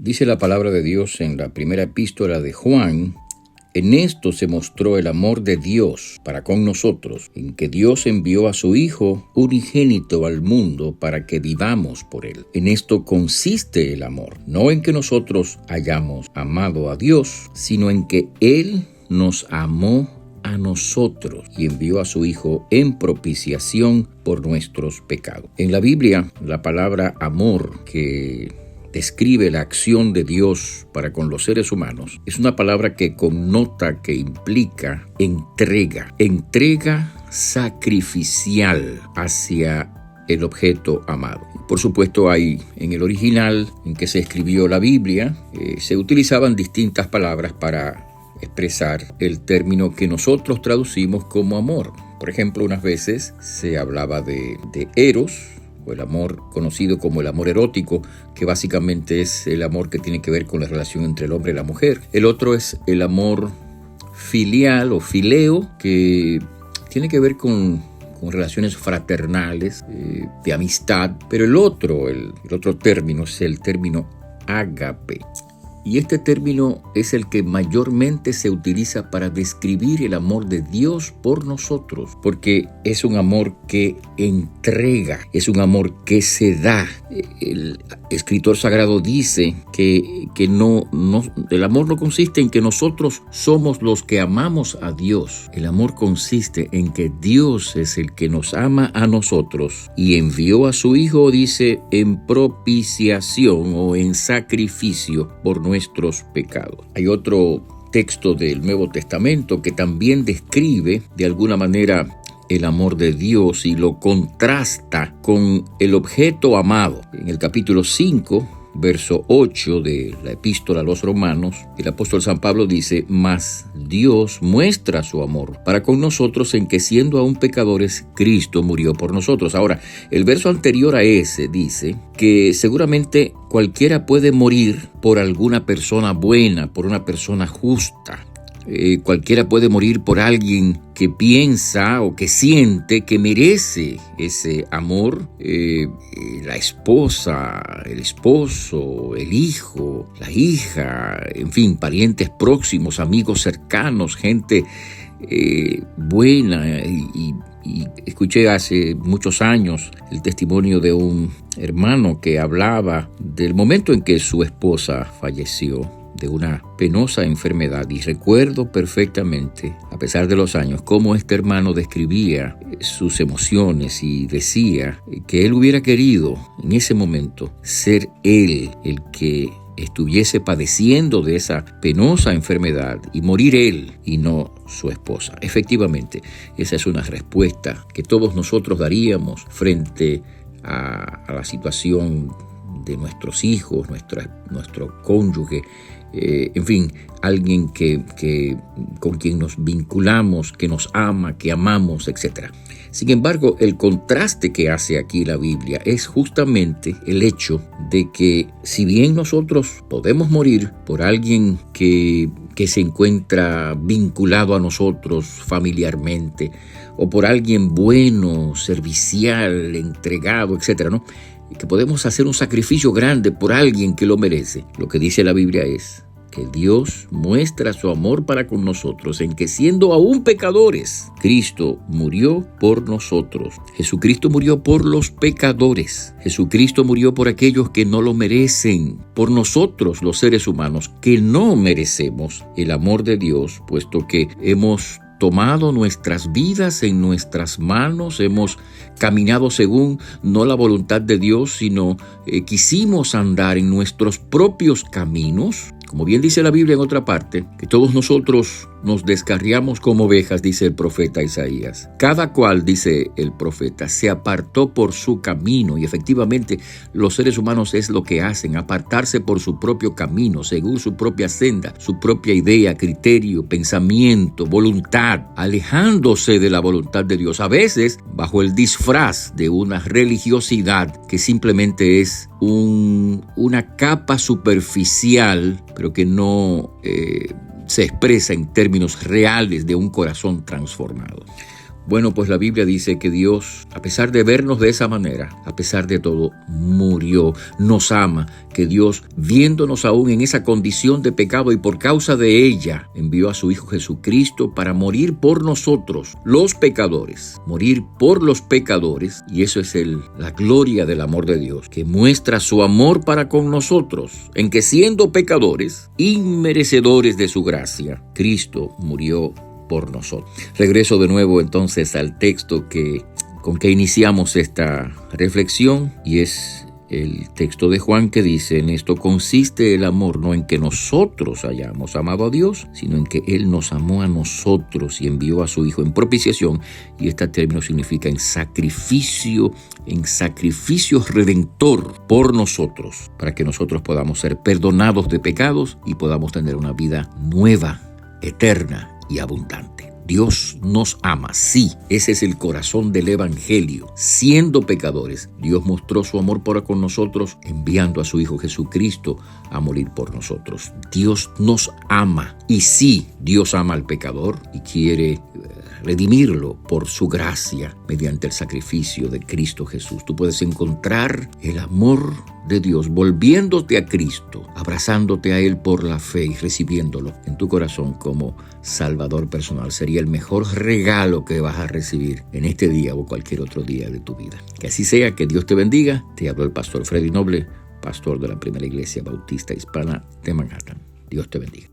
Dice la palabra de Dios en la primera epístola de Juan: en esto se mostró el amor de Dios para con nosotros, en que Dios envió a su Hijo unigénito al mundo para que vivamos por Él. En esto consiste el amor, no en que nosotros hayamos amado a Dios, sino en que Él nos amó a nosotros y envió a su Hijo en propiciación por nuestros pecados. En la Biblia, la palabra amor, que describe la acción de Dios para con los seres humanos, es una palabra que connota, que implica entrega sacrificial hacia el objeto amado. Por supuesto, hay en el original en que se escribió la Biblia, se utilizaban distintas palabras para expresar el término que nosotros traducimos como amor. Por ejemplo, unas veces se hablaba de eros, o el amor conocido como el amor erótico, que básicamente es el amor que tiene que ver con la relación entre el hombre y la mujer. El otro es el amor filial o fileo, que tiene que ver con relaciones fraternales, de amistad. Pero el otro término es el término ágape. Y este término es el que mayormente se utiliza para describir el amor de Dios por nosotros, porque es un amor que entrega, es un amor que se da. El escritor sagrado dice que el amor no consiste en que nosotros somos los que amamos a Dios. El amor consiste en que Dios es el que nos ama a nosotros y envió a su Hijo, dice, en propiciación o en sacrificio por nuestros pecados. Hay otro texto del Nuevo Testamento que también describe de alguna manera el amor de Dios y lo contrasta con el objeto amado. En el capítulo 5, verso 8 de la epístola a los Romanos, el apóstol San Pablo dice: mas Dios muestra su amor para con nosotros en que, siendo aún pecadores, Cristo murió por nosotros. Ahora, el verso anterior a ese dice que seguramente cualquiera puede morir por alguna persona buena, por una persona justa. Cualquiera puede morir por alguien que piensa o que siente que merece ese amor. La esposa, el esposo, el hijo, la hija, en fin, parientes próximos, amigos cercanos, gente buena. Y escuché hace muchos años el testimonio de un hermano que hablaba del momento en que su esposa falleció de una penosa enfermedad, y recuerdo perfectamente, a pesar de los años, cómo este hermano describía sus emociones y decía que él hubiera querido en ese momento ser él el que estuviese padeciendo de esa penosa enfermedad y morir él y no su esposa. Efectivamente, esa es una respuesta que todos nosotros daríamos frente a la situación de nuestros hijos, nuestro cónyuge, en fin, alguien con quien nos vinculamos, que nos ama, que amamos, etc. Sin embargo, el contraste que hace aquí la Biblia es justamente el hecho de que, si bien nosotros podemos morir por alguien que se encuentra vinculado a nosotros familiarmente, o por alguien bueno, servicial, entregado, etc., ¿no?, que podemos hacer un sacrificio grande por alguien que lo merece. Lo que dice la Biblia es que Dios muestra su amor para con nosotros en que, siendo aún pecadores, Cristo murió por nosotros. Jesucristo murió por los pecadores. Jesucristo murió por aquellos que no lo merecen, por nosotros los seres humanos que no merecemos el amor de Dios, puesto que hemos tomado nuestras vidas en nuestras manos, hemos caminado según no la voluntad de Dios, sino quisimos andar en nuestros propios caminos. Como bien dice la Biblia en otra parte, que todos nosotros nos descarriamos como ovejas, dice el profeta Isaías. Cada cual, dice el profeta, se apartó por su camino. Y efectivamente, los seres humanos es lo que hacen: apartarse por su propio camino, según su propia senda, su propia idea, criterio, pensamiento, voluntad, alejándose de la voluntad de Dios. A veces, bajo el disfraz de una religiosidad que simplemente es una capa superficial, pero que no se expresa en términos reales de un corazón transformado. Bueno, pues la Biblia dice que Dios, a pesar de vernos de esa manera, a pesar de todo, murió, nos ama, que Dios, viéndonos aún en esa condición de pecado y por causa de ella, envió a su Hijo Jesucristo para morir por nosotros, los pecadores, morir por los pecadores, y eso es la gloria del amor de Dios, que muestra su amor para con nosotros, en que siendo pecadores, inmerecedores de su gracia, Cristo murió por nosotros. Regreso de nuevo entonces al texto con que iniciamos esta reflexión, y es el texto de Juan que dice: en esto consiste el amor, no en que nosotros hayamos amado a Dios, sino en que Él nos amó a nosotros y envió a su Hijo en propiciación, y este término significa en sacrificio redentor por nosotros, para que nosotros podamos ser perdonados de pecados y podamos tener una vida nueva, eterna y abundante. Dios nos ama, sí, ese es el corazón del Evangelio. Siendo pecadores, Dios mostró su amor para con nosotros, enviando a su Hijo Jesucristo a morir por nosotros. Dios nos ama, y sí, Dios ama al pecador y quiere redimirlo por su gracia mediante el sacrificio de Cristo Jesús. Tú puedes encontrar el amor de Dios volviéndote a Cristo, abrazándote a Él por la fe y recibiéndolo en tu corazón como Salvador personal. Sería el mejor regalo que vas a recibir en este día o cualquier otro día de tu vida. Que así sea, que Dios te bendiga. Te habló el pastor Freddy Noble, pastor de la Primera Iglesia Bautista Hispana de Manhattan. Dios te bendiga.